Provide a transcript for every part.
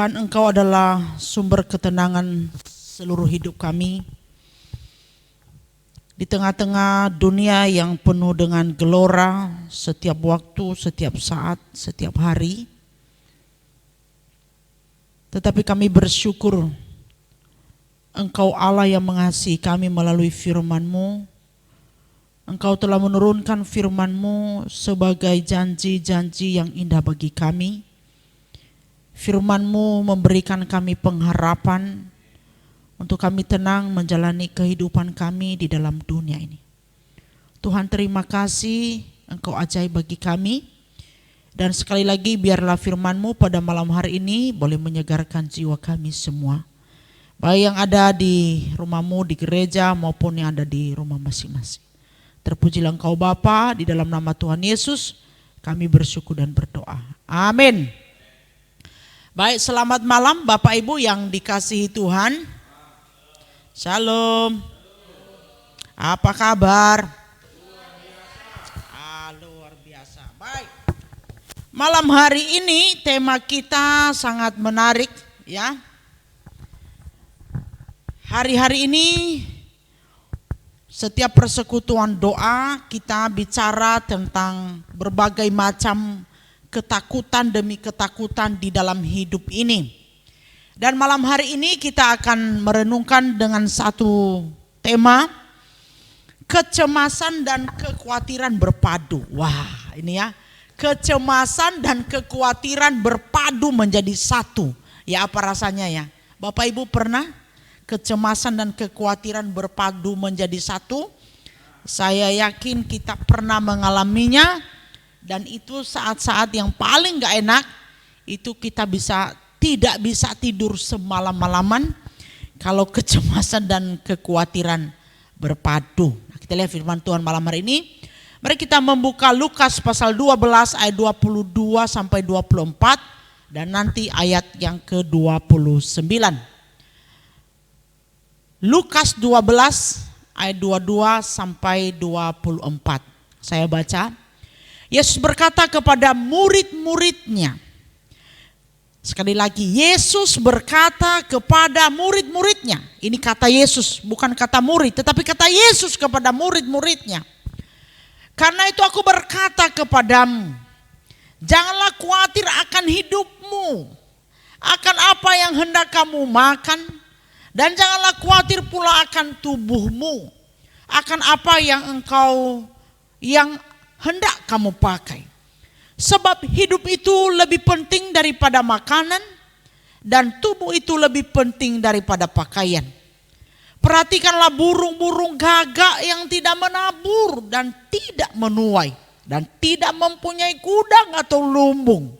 Tuhan, Engkau adalah sumber ketenangan seluruh hidup kami. Di tengah-tengah dunia yang penuh dengan gelora setiap waktu, setiap saat, setiap hari. Tetapi kami bersyukur Engkau Allah yang mengasihi kami melalui firman-Mu. Engkau telah menurunkan firman-Mu sebagai janji-janji yang indah bagi kami. Firman-Mu memberikan kami pengharapan untuk kami tenang menjalani kehidupan kami di dalam dunia ini. Tuhan, terima kasih, Engkau ajaib bagi kami. Dan sekali lagi biarlah firman-Mu pada malam hari ini boleh menyegarkan jiwa kami semua. Baik yang ada di rumah-Mu, di gereja maupun yang ada di rumah masing-masing. Terpujilah Engkau Bapa, di dalam nama Tuhan Yesus kami bersyukur dan berdoa. Amin. Baik, selamat malam Bapak Ibu yang dikasihi Tuhan. Shalom. Apa kabar? Luar biasa. Baik. Malam hari ini tema kita sangat menarik ya. Hari-hari ini setiap persekutuan doa kita bicara tentang berbagai macam ketakutan demi ketakutan di dalam hidup ini. Dan malam hari ini kita akan merenungkan dengan satu tema, kecemasan dan kekhawatiran berpadu. Wah, ini ya, kecemasan dan kekhawatiran berpadu menjadi satu. Ya, apa rasanya ya? Bapak Ibu pernah kecemasan dan kekhawatiran berpadu menjadi satu? Saya yakin kita pernah mengalaminya. Dan itu saat-saat yang paling gak enak, itu kita tidak bisa tidur semalam-malaman kalau kecemasan dan kekhawatiran berpadu. Nah, kita lihat firman Tuhan malam hari ini. Mari kita membuka Lukas pasal 12 ayat 22 sampai 24 dan nanti ayat yang ke-29. Lukas 12 ayat 22 sampai 24. Saya baca. Yesus berkata kepada murid-muridnya. Sekali lagi, Yesus berkata kepada murid-muridnya. Ini kata Yesus, bukan kata murid, tetapi kata Yesus kepada murid-muridnya. Karena itu aku berkata kepadamu, janganlah khawatir akan hidupmu, akan apa yang hendak kamu makan, dan janganlah khawatir pula akan tubuhmu, akan apa yang hendak kamu pakai. Sebab hidup itu lebih penting daripada makanan dan tubuh itu lebih penting daripada pakaian. Perhatikanlah burung-burung gagak yang tidak menabur dan tidak menuai dan tidak mempunyai gudang atau lumbung.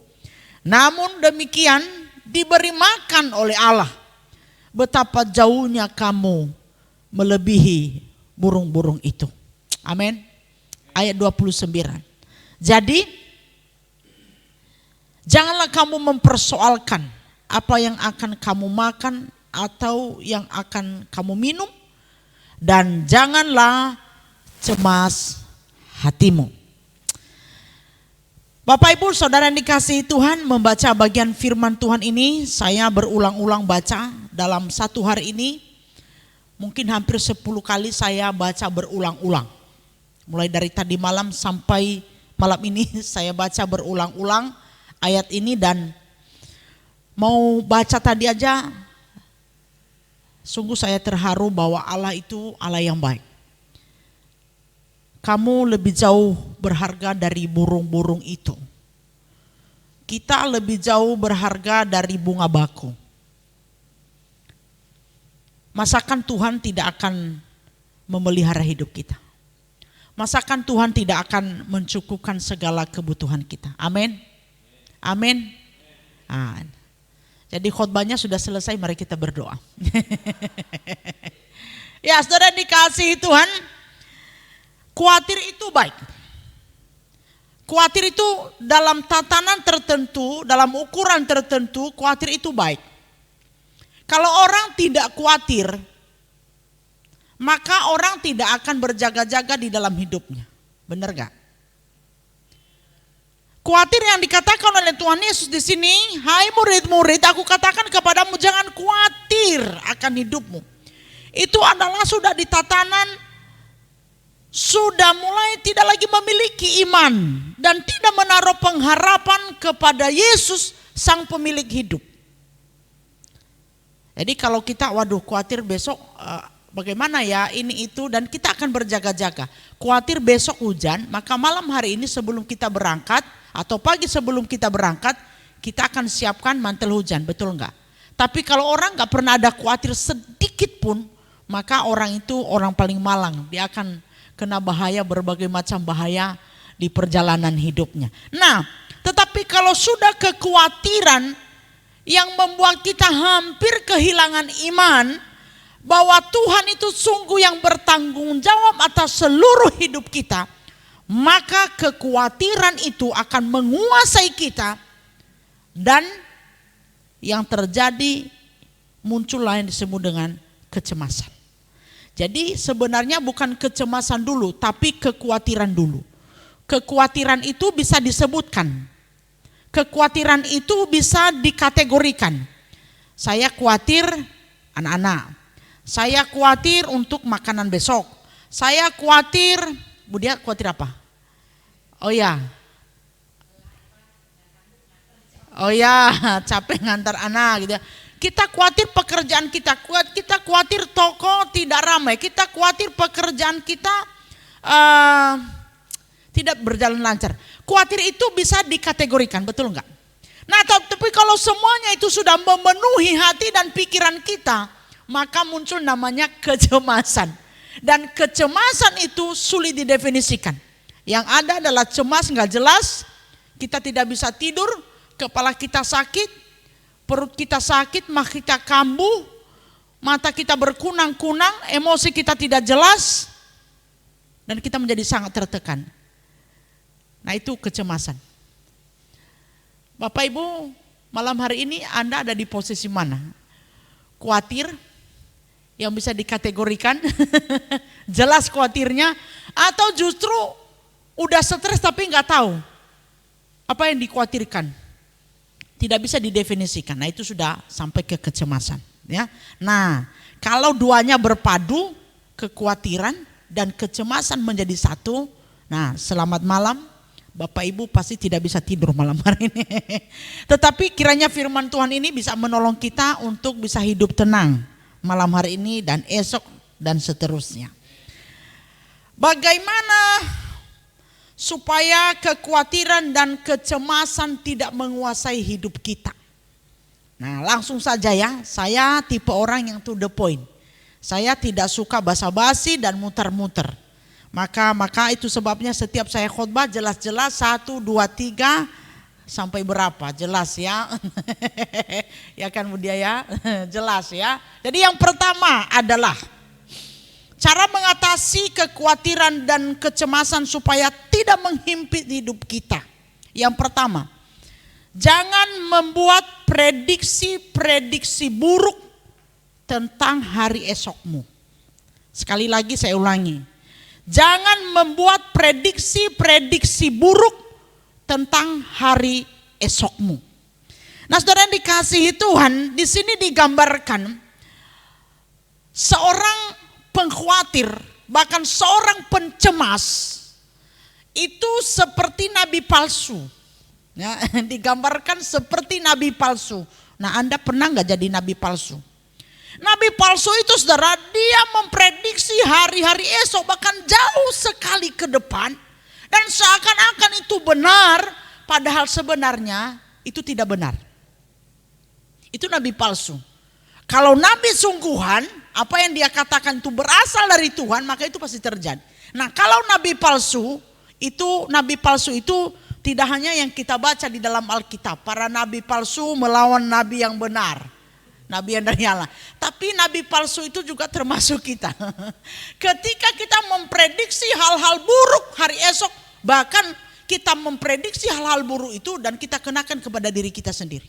Namun demikian diberi makan oleh Allah. Betapa jauhnya kamu melebihi burung-burung itu. Amin. Ayat 29. Jadi janganlah kamu mempersoalkan apa yang akan kamu makan atau yang akan kamu minum, dan janganlah cemas hatimu. Bapak Ibu Saudara yang dikasihi Tuhan, membaca bagian firman Tuhan ini saya berulang-ulang baca dalam satu hari ini. Mungkin hampir 10 kali saya baca berulang-ulang. Mulai dari tadi malam sampai malam ini saya baca berulang-ulang ayat ini, dan mau baca tadi aja sungguh saya terharu bahwa Allah itu Allah yang baik. Kamu lebih jauh berharga dari burung-burung itu. Kita lebih jauh berharga dari bunga baku. Masakan Tuhan tidak akan memelihara hidup kita. Masakan Tuhan tidak akan mencukupkan segala kebutuhan kita. Amin. Amin. Jadi khotbahnya sudah selesai, mari kita berdoa. Ya, saudara dikasihi Tuhan, khawatir itu baik. Khawatir itu dalam tatanan tertentu, dalam ukuran tertentu, khawatir itu baik. Kalau orang tidak khawatir, maka orang tidak akan berjaga-jaga di dalam hidupnya. Benar gak? Khawatir yang dikatakan oleh Tuhan Yesus di sini, hai murid-murid, aku katakan kepadamu jangan khawatir akan hidupmu. Itu adalah sudah di tatanan, sudah mulai tidak lagi memiliki iman dan tidak menaruh pengharapan kepada Yesus sang pemilik hidup. Jadi kalau kita khawatir besok bagaimana ya ini itu, dan kita akan berjaga-jaga. Khawatir besok hujan, maka malam hari ini sebelum kita berangkat atau pagi sebelum kita berangkat, kita akan siapkan mantel hujan, betul enggak? Tapi kalau orang enggak pernah ada khawatir sedikit pun, maka orang itu orang paling malang. Dia akan kena bahaya, berbagai macam bahaya di perjalanan hidupnya. Nah, tetapi kalau sudah kekhawatiran yang membuat kita hampir kehilangan iman, bahwa Tuhan itu sungguh yang bertanggung jawab atas seluruh hidup kita, maka kekhawatiran itu akan menguasai kita dan yang terjadi muncullah yang disebut dengan kecemasan. Jadi sebenarnya bukan kecemasan dulu, tapi kekhawatiran dulu. Kekhawatiran itu bisa disebutkan. Kekhawatiran itu bisa dikategorikan. Saya khawatir anak-anak. Saya khawatir untuk makanan besok. Saya khawatir, Budia khawatir apa? Oh ya, capek ngantar anak gitu. Kita khawatir pekerjaan kita khawatir toko tidak ramai, kita khawatir pekerjaan kita tidak berjalan lancar. Khawatir itu bisa dikategorikan, betul enggak? Nah, tapi kalau semuanya itu sudah memenuhi hati dan pikiran kita, maka muncul namanya kecemasan. Dan kecemasan itu sulit didefinisikan. Yang ada adalah cemas nggak jelas, kita tidak bisa tidur, kepala kita sakit, perut kita sakit, mata kita kambuh, mata kita berkunang-kunang, emosi kita tidak jelas, dan kita menjadi sangat tertekan. Nah, itu kecemasan. Bapak Ibu, malam hari ini Anda ada di posisi mana? Khawatir yang bisa dikategorikan, jelas khawatirnya, atau justru udah stres tapi nggak tahu apa yang dikhawatirkan, tidak bisa didefinisikan. Nah, itu sudah sampai ke kecemasan, ya. Nah, kalau duanya berpadu, kekhawatiran dan kecemasan menjadi satu, nah selamat malam. Bapak Ibu pasti tidak bisa tidur malam hari ini. Tetapi kiranya firman Tuhan ini bisa menolong kita untuk bisa hidup tenang malam hari ini dan esok dan seterusnya. Bagaimana supaya kekhawatiran dan kecemasan tidak menguasai hidup kita? Nah, langsung saja ya, saya tipe orang yang to the point. Saya tidak suka basa-basi dan muter-muter. Maka itu sebabnya setiap saya khotbah jelas-jelas 1, 2, 3 sampai berapa jelas ya. Ya kan Budia ya, jelas ya. Jadi yang pertama adalah cara mengatasi kekhawatiran dan kecemasan supaya tidak menghimpit hidup kita. Yang pertama, jangan membuat prediksi-prediksi buruk tentang hari esokmu. Sekali lagi saya ulangi. Jangan membuat prediksi-prediksi buruk tentang hari esokmu. Nah, saudara yang dikasihi Tuhan, di sini digambarkan seorang pengkhawatir, bahkan seorang pencemas itu seperti nabi palsu. Ya, digambarkan seperti nabi palsu. Nah, Anda pernah nggak jadi nabi palsu? Nabi palsu itu saudara, dia memprediksi hari-hari esok bahkan jauh sekali ke depan. Dan seakan-akan itu benar, padahal sebenarnya itu tidak benar. Itu nabi palsu. Kalau nabi sungguhan, apa yang dia katakan itu berasal dari Tuhan, maka itu pasti terjadi. Nah, kalau nabi palsu itu tidak hanya yang kita baca di dalam Alkitab. Para nabi palsu melawan nabi yang benar. Nabi yang dari Allah. Tapi nabi palsu itu juga termasuk kita. Ketika kita memprediksi hal-hal buruk hari esok, bahkan kita memprediksi hal-hal buruk itu dan kita kenakan kepada diri kita sendiri.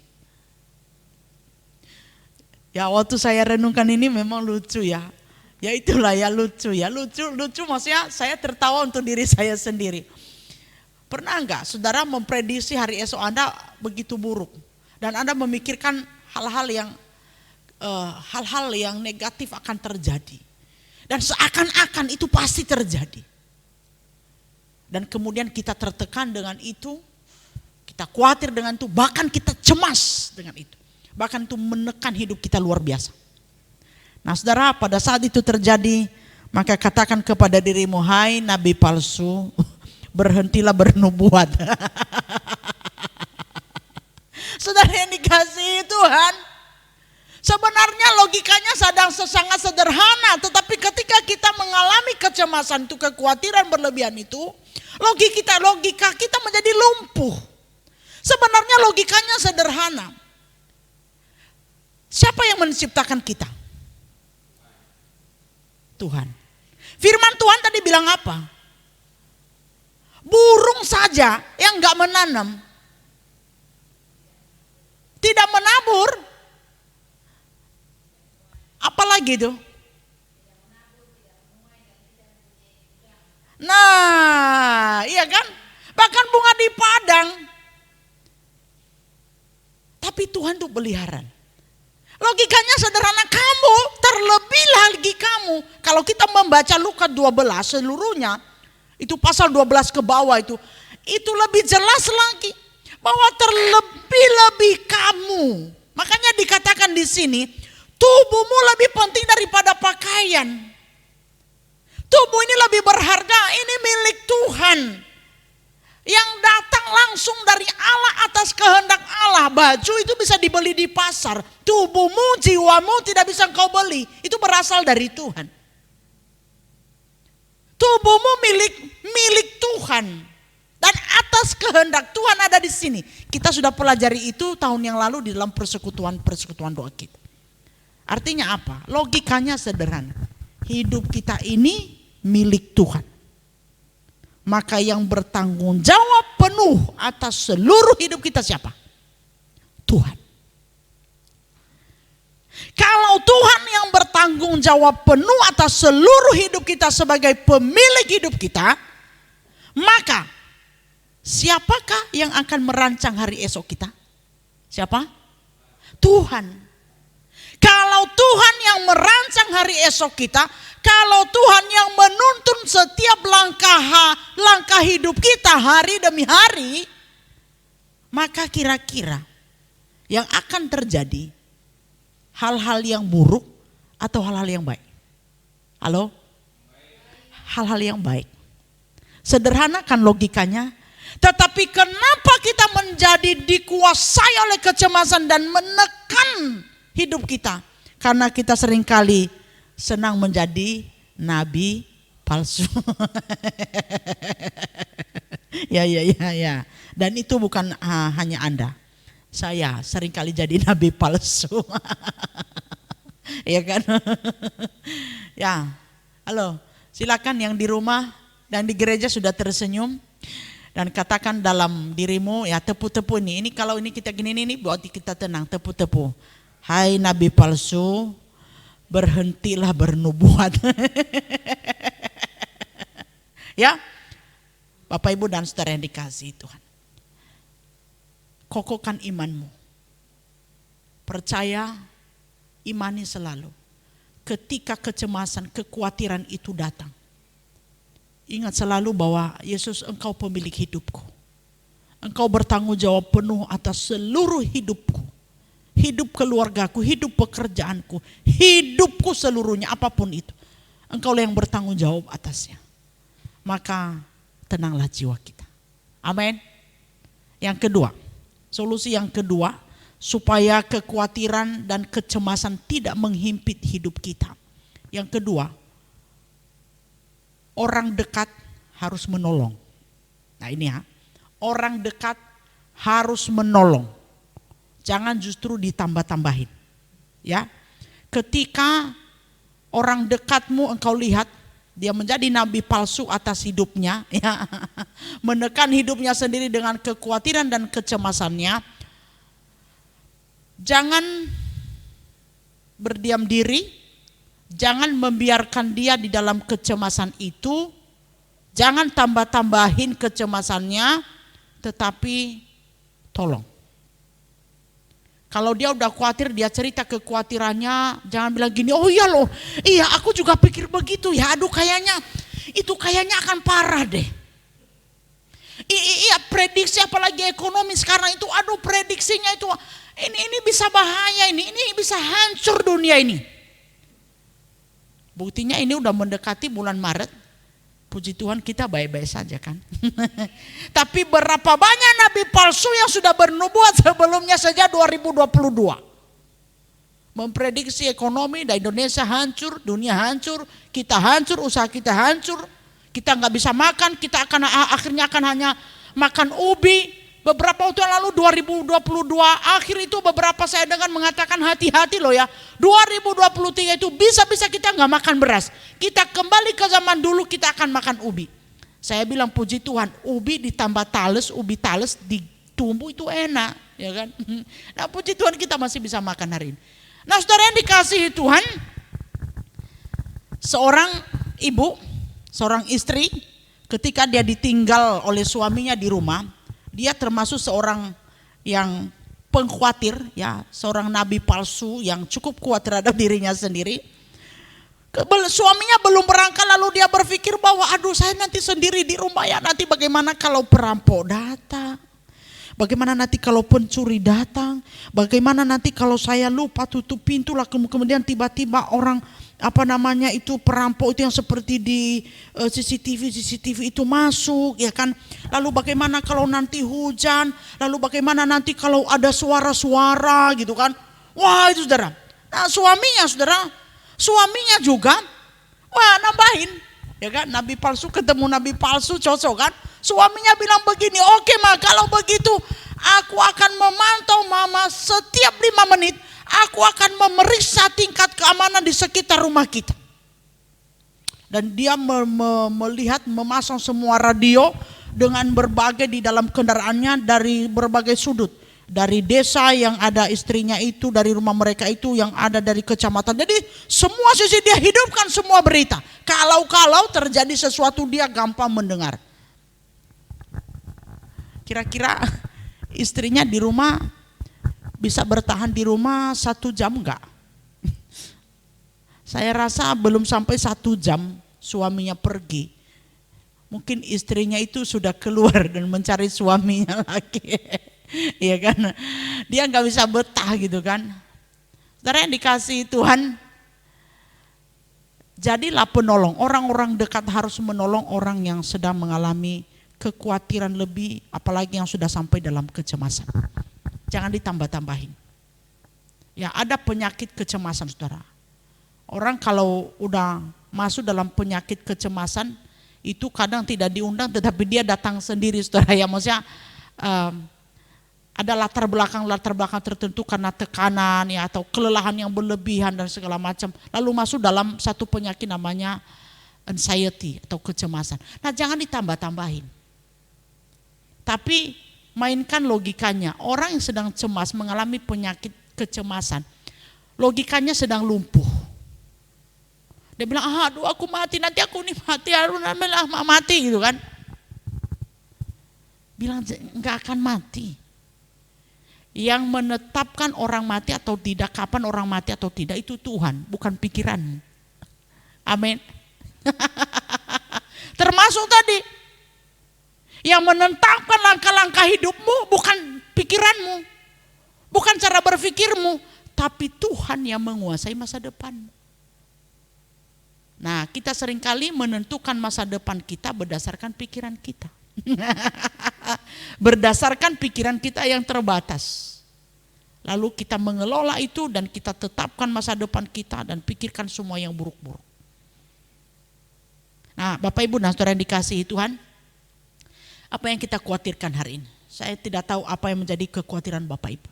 Ya, waktu saya renungkan ini memang lucu ya. Ya itulah ya lucu ya. Lucu maksudnya saya tertawa untuk diri saya sendiri. Pernah enggak saudara memprediksi hari esok Anda begitu buruk dan Anda memikirkan hal-hal yang negatif akan terjadi dan seakan-akan itu pasti terjadi, dan kemudian kita tertekan dengan itu, kita khawatir dengan itu, bahkan kita cemas dengan itu, bahkan itu menekan hidup kita luar biasa. Nah saudara, pada saat itu terjadi, maka katakan kepada dirimu, hai nabi palsu, berhentilah bernubuat. Saudara yang dikasihi Tuhan, sebenarnya logikanya sangat sederhana, tetapi ketika kita mengalami kecemasan itu, kekhawatiran berlebihan itu, logika kita menjadi lumpuh. Sebenarnya logikanya sederhana. Siapa yang menciptakan kita? Tuhan. Firman Tuhan tadi bilang apa? Burung saja yang gak menanam, tidak menabur, apalagi itu? Nah, iya kan? Bahkan bunga di padang. Tapi Tuhan tuh pelihara. Logikanya sederhana, kamu terlebih lagi kamu. Kalau kita membaca Lukas 12 seluruhnya, itu pasal 12 ke bawah itu lebih jelas lagi bahwa terlebih-lebih kamu. Makanya dikatakan di sini, tubuhmu lebih penting daripada pakaian. Tubuh ini lebih berharga, ini milik Tuhan. Yang datang langsung dari Allah atas kehendak Allah. Baju itu bisa dibeli di pasar. Tubuhmu, jiwamu tidak bisa kau beli. Itu berasal dari Tuhan. Tubuhmu milik Tuhan. Dan atas kehendak Tuhan ada di sini. Kita sudah pelajari itu tahun yang lalu di dalam persekutuan doa kita. Artinya apa? Logikanya sederhana. Hidup kita ini milik Tuhan. Maka yang bertanggung jawab penuh atas seluruh hidup kita siapa? Tuhan. Kalau Tuhan yang bertanggung jawab penuh atas seluruh hidup kita sebagai pemilik hidup kita, maka siapakah yang akan merancang hari esok kita? Siapa? Tuhan. Kalau Tuhan yang merancang hari esok kita, kalau Tuhan yang menuntun setiap langkah hidup kita hari demi hari, maka kira-kira yang akan terjadi hal-hal yang buruk atau hal-hal yang baik? Halo? Hal-hal yang baik. Sederhana kan logikanya, tetapi kenapa kita menjadi dikuasai oleh kecemasan dan menekan hidup kita? Karena kita seringkali senang menjadi nabi palsu. Ya. Dan itu bukan hanya Anda. Saya seringkali jadi nabi palsu. Ya kan? Ya. Halo, silakan yang di rumah dan di gereja sudah tersenyum dan katakan dalam dirimu, ya tepu-tepu ini. Ini kalau ini kita gini ini buat kita tenang, tepu-tepu. Hai nabi palsu, berhentilah bernubuat. Ya, Bapak Ibu dan saudara yang dikasihi Tuhan, kokohkan imanmu. Percaya, imani selalu. Ketika kecemasan, kekhawatiran itu datang, ingat selalu bahwa Yesus, engkau pemilik hidupku. Engkau bertanggung jawab penuh atas seluruh hidupku. Hidup keluargaku, hidup pekerjaanku, hidupku seluruhnya, apapun itu. Engkau yang bertanggung jawab atasnya. Maka tenanglah jiwa kita. Amin. Yang kedua, solusi yang kedua, supaya kekhawatiran dan kecemasan tidak menghimpit hidup kita. Yang kedua, orang dekat harus menolong. Nah ini ya, orang dekat harus menolong. Jangan justru ditambah-tambahin. Ya. Ketika orang dekatmu engkau lihat dia menjadi nabi palsu atas hidupnya, ya, menekan hidupnya sendiri dengan kekhawatiran dan kecemasannya, jangan berdiam diri, jangan membiarkan dia di dalam kecemasan itu, Jangan tambah-tambahin kecemasannya, tetapi tolong. Kalau dia udah khawatir, dia cerita kekhawatirannya, jangan bilang gini, oh iya loh, iya aku juga pikir begitu ya, aduh kayaknya akan parah deh. Iya prediksi apalagi ekonomi sekarang itu, aduh prediksinya itu, ini bisa bahaya, ini bisa hancur dunia ini. Buktinya ini udah mendekati bulan Maret. Puji Tuhan kita baik-baik saja kan. Tapi berapa banyak nabi palsu yang sudah bernubuat sebelumnya saja 2022. Memprediksi ekonomi di Indonesia hancur, dunia hancur, kita hancur, usaha kita hancur. Kita nggak bisa makan, kita akhirnya akan hanya makan ubi. Beberapa waktu yang lalu 2022 akhir itu beberapa saya dengar mengatakan hati-hati loh ya. 2023 itu bisa-bisa kita nggak makan beras. Kita kembali ke zaman dulu, kita akan makan ubi. Saya bilang puji Tuhan, ubi ditambah tales, ubi tales ditumbuh itu enak, ya kan? Nah puji Tuhan kita masih bisa makan hari ini. Nah saudara yang dikasihi Tuhan, seorang ibu, seorang istri ketika dia ditinggal oleh suaminya di rumah, dia termasuk seorang yang pengkhawatir, ya, seorang nabi palsu yang cukup kuat terhadap dirinya sendiri. Suaminya belum berangkat, lalu dia berpikir bahwa aduh saya nanti sendiri di rumah ya, nanti bagaimana kalau perampok datang, bagaimana nanti kalau pencuri datang, bagaimana nanti kalau saya lupa tutup pintu lah kemudian tiba-tiba orang perampok itu yang seperti di CCTV itu masuk, ya kan. Lalu bagaimana kalau nanti hujan, lalu bagaimana nanti kalau ada suara-suara gitu kan. Wah itu saudara. Nah suaminya juga nambahin, ya kan. Nabi palsu ketemu nabi palsu cocok kan. Suaminya bilang begini, oke Ma, kalau begitu aku akan memantau Mama setiap 5 menit. Aku akan memeriksa tingkat keamanan di sekitar rumah kita. Dan dia melihat, memasang semua radio dengan berbagai di dalam kendaraannya dari berbagai sudut. Dari desa yang ada istrinya itu, dari rumah mereka itu yang ada dari kecamatan. Jadi semua sisi dia hidupkan semua berita. Kalau terjadi sesuatu dia gampang mendengar. Kira-kira istrinya di rumah bisa bertahan di rumah 1 jam enggak? Saya rasa belum sampai 1 jam suaminya pergi. Mungkin istrinya itu sudah keluar dan mencari suaminya lagi. Iya kan? Dia enggak bisa betah gitu kan. Saudara yang dikasihi Tuhan, jadilah penolong. Orang-orang dekat harus menolong orang yang sedang mengalami kekhawatiran lebih, apalagi yang sudah sampai dalam kecemasan. Jangan ditambah-tambahin. Ya ada penyakit kecemasan saudara. Orang kalau udah masuk dalam penyakit kecemasan itu kadang tidak diundang, tetapi dia datang sendiri saudara. Ya maksudnya ada latar belakang tertentu karena tekanan ya atau kelelahan yang berlebihan dan segala macam. Lalu masuk dalam satu penyakit namanya anxiety atau kecemasan. Nah jangan ditambah-tambahin. Tapi mainkan logikanya. Orang yang sedang cemas mengalami penyakit kecemasan, logikanya sedang lumpuh. Dia bilang, aduh aku mati, nanti aku nih mati gitu kan. Bilang enggak akan mati. Yang menetapkan orang mati atau tidak, kapan orang mati atau tidak itu Tuhan, bukan pikiran. Amin. Termasuk tadi yang menetapkan langkah-langkah hidupmu bukan pikiranmu, bukan cara berpikirmu, tapi Tuhan yang menguasai masa depan. Nah, kita seringkali menentukan masa depan kita berdasarkan pikiran kita. Berdasarkan pikiran kita yang terbatas. Lalu kita mengelola itu dan kita tetapkan masa depan kita dan pikirkan semua yang buruk-buruk. Nah, Bapak Ibu, saudara yang dikasihi Tuhan, apa yang kita khawatirkan hari ini? Saya tidak tahu apa yang menjadi kekhawatiran Bapak Ibu.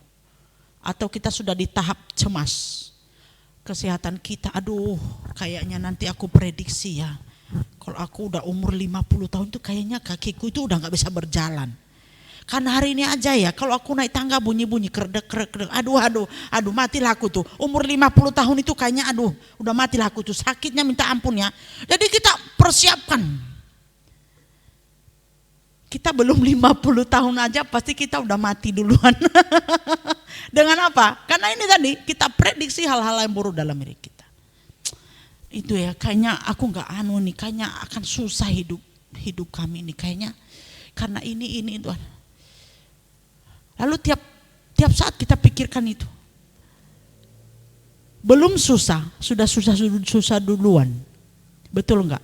Atau kita sudah di tahap cemas. Kesehatan kita, aduh kayaknya nanti aku prediksi ya. Kalau aku udah umur 50 tahun itu kayaknya kakiku itu udah gak bisa berjalan. Karena hari ini aja ya, kalau aku naik tangga bunyi-bunyi kerdek, aduh matilah aku tuh. Umur 50 tahun itu kayaknya udah matilah aku tuh, sakitnya minta ampun ya. Jadi kita persiapkan. Kita belum 50 tahun aja pasti kita udah mati duluan. Dengan apa? Karena ini tadi kita prediksi hal-hal yang buruk dalam diri kita. Itu ya, kayaknya aku nggak nih, kayaknya akan susah hidup kami ini kayaknya karena ini Tuhan. Lalu tiap saat kita pikirkan itu. Belum susah, sudah susah duluan. Betul enggak?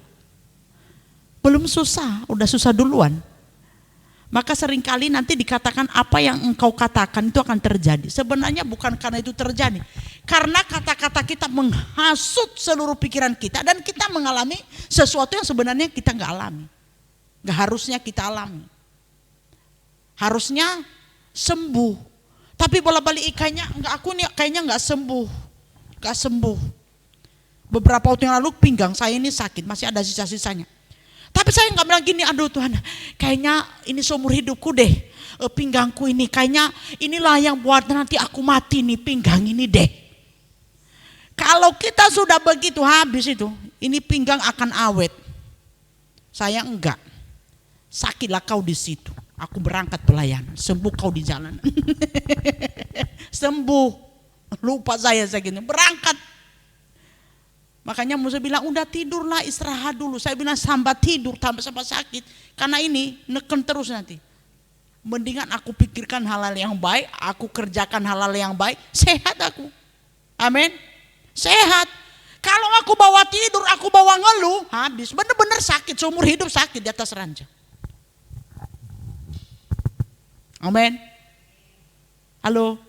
Belum susah, udah susah duluan. Maka seringkali nanti dikatakan apa yang engkau katakan itu akan terjadi. Sebenarnya bukan karena itu terjadi. Karena kata-kata kita menghasut seluruh pikiran kita dan kita mengalami sesuatu yang sebenarnya kita enggak alami. Enggak harusnya kita alami. Harusnya sembuh. Tapi bola-balik kayaknya enggak sembuh. Enggak sembuh. Beberapa waktu yang lalu pinggang saya ini sakit, masih ada sisa-sisanya. Tapi saya nggak bilang gini, aduh Tuhan, kayaknya ini seumur hidupku deh, pinggangku ini, kayaknya inilah yang buat nanti aku mati nih, pinggang ini deh. Kalau kita sudah begitu habis itu, ini pinggang akan awet. Saya enggak, sakitlah kau di situ, aku berangkat pelayanan, sembuh kau di jalan. Sembuh, lupa saya gini, berangkat. Makanya Musa bilang udah tidurlah, istirahat dulu. Saya bilang sambat tidur tambah sakit. Karena ini neken terus nanti. Mendingan aku pikirkan hal-hal yang baik, aku kerjakan hal-hal yang baik, sehat aku. Amin. Sehat. Kalau aku bawa tidur, aku bawa ngeluh, habis. Bener-bener sakit, seumur hidup sakit di atas ranjang. Amin. Halo.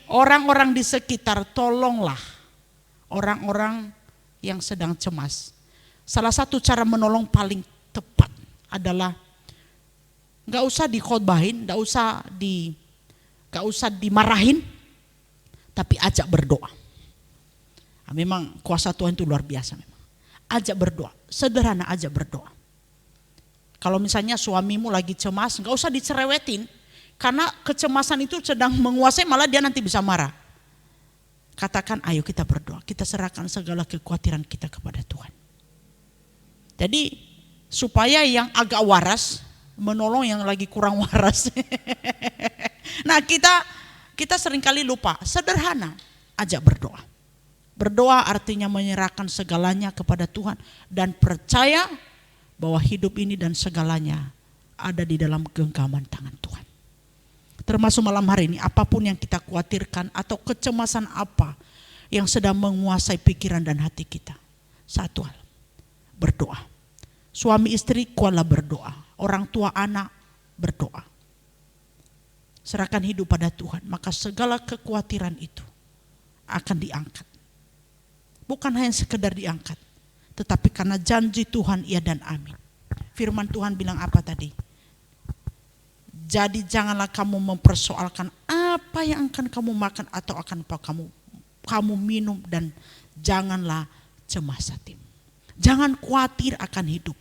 Orang-orang di sekitar tolonglah orang-orang yang sedang cemas. Salah satu cara menolong paling tepat adalah nggak usah dikhotbahin, nggak usah dimarahin, tapi ajak berdoa. Nah, memang kuasa Tuhan itu luar biasa memang. Ajak berdoa, sederhana ajak berdoa. Kalau misalnya suamimu lagi cemas, nggak usah dicerewetin, karena kecemasan itu sedang menguasai, malah dia nanti bisa marah. Katakan ayo kita berdoa, kita serahkan segala kekhawatiran kita kepada Tuhan. Jadi supaya yang agak waras menolong yang lagi kurang waras. Nah kita seringkali lupa, sederhana, ajak berdoa. Berdoa artinya menyerahkan segalanya kepada Tuhan dan percaya bahwa hidup ini dan segalanya ada di dalam genggaman tangan Tuhan. Termasuk malam hari ini, apapun yang kita khawatirkan atau kecemasan apa yang sedang menguasai pikiran dan hati kita. Satu hal, berdoa. Suami istri kuatlah berdoa. Orang tua anak berdoa. Serahkan hidup pada Tuhan, maka segala kekhawatiran itu akan diangkat. Bukan hanya sekedar diangkat, tetapi karena janji Tuhan iya dan amin. Firman Tuhan bilang apa tadi? Jadi janganlah kamu mempersoalkan apa yang akan kamu makan atau akan apa kamu minum, dan janganlah cemas hatimu. Jangan khawatir akan hidup.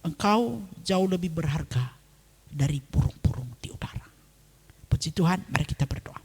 Engkau jauh lebih berharga dari burung-burung di udara. Puji Tuhan, mari kita berdoa.